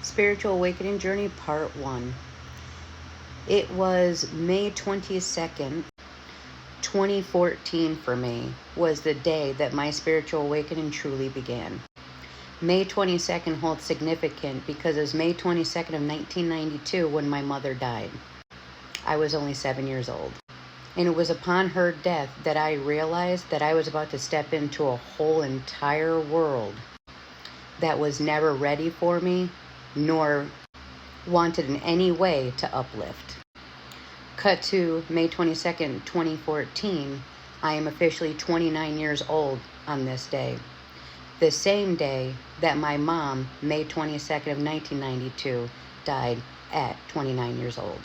Spiritual Awakening Journey Part 1. It was May 22nd, 2014 for me, was the day that my spiritual awakening truly began. May 22nd holds significant because it was May 22nd of 1992 when my mother died. I was only 7 years old. And it was upon her death that I realized that I was about to step into a whole entire world that was never ready for me, nor wanted in any way to uplift. Cut to May 22nd, 2014, I am officially 29 years old on this day. The same day that my mom, May 22nd of 1992, died at 29 years old.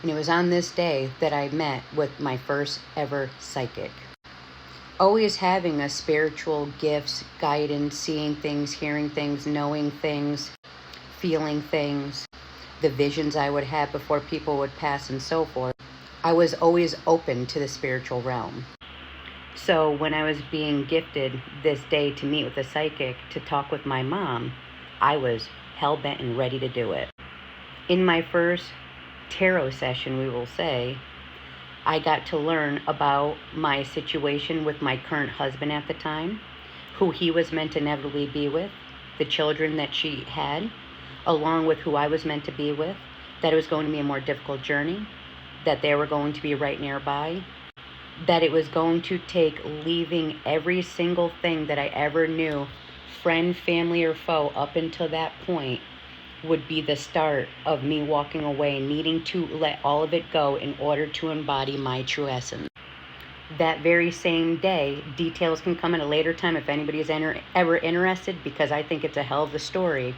And it was on this day that I met with my first ever psychic. Always having a spiritual gifts, guidance, seeing things, hearing things, knowing things, feeling things, the visions I would have before people would pass and so forth. I was always open to the spiritual realm. So when I was being gifted this day to meet with a psychic to talk with my mom, I was hell-bent and ready to do it. In my first tarot session, we will say, I got to learn about my situation with my current husband at the time, who he was meant to inevitably be with, the children that she had, along with who I was meant to be with, that it was going to be a more difficult journey, that they were going to be right nearby, that it was going to take leaving every single thing that I ever knew, friend, family, or foe, up until that point, would be the start of me walking away, needing to let all of it go in order to embody my true essence. That very same day, details can come at a later time if anybody is ever interested, because I think it's a hell of a story.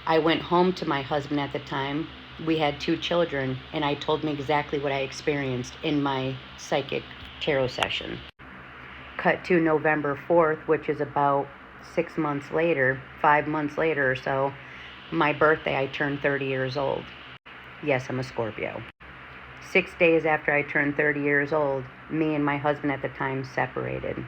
I went home to my husband at the time. We had 2 children, and I told him exactly what I experienced in my psychic tarot session. Cut to November 4th, which is about 6 months later, 5 months later or so, my birthday, I turned 30 years old. Yes, I'm a Scorpio. 6 days after I turned 30 years old, me and my husband at the time separated.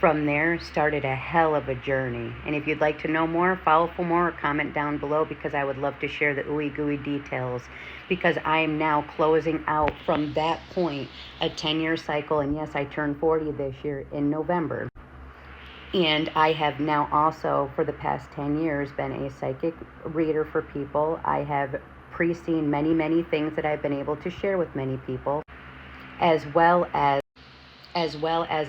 From there started a hell of a journey. And if you'd like to know more, follow for more, or comment down below, because I would love to share the ooey gooey details, because I am now closing out from that point a 10-year cycle. And yes, I turned 40 this year in November. And I have now also, for the past 10 years, been a psychic reader for people. I have pre-seen many, many things that I've been able to share with many people, as well as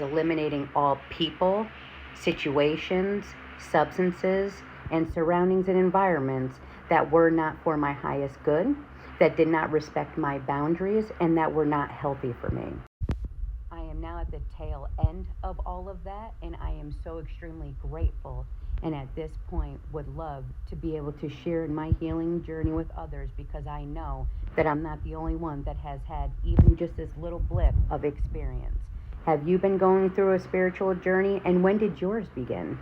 eliminating all people, situations, substances, and surroundings and environments that were not for my highest good, that did not respect my boundaries, and that were not healthy for me. I am now at the tail end of all of that, and I am so extremely grateful, and at this point would love to be able to share my healing journey with others, because I know that I'm not the only one that has had even just this little blip of experience. Have you been going through a spiritual journey, and when did yours begin?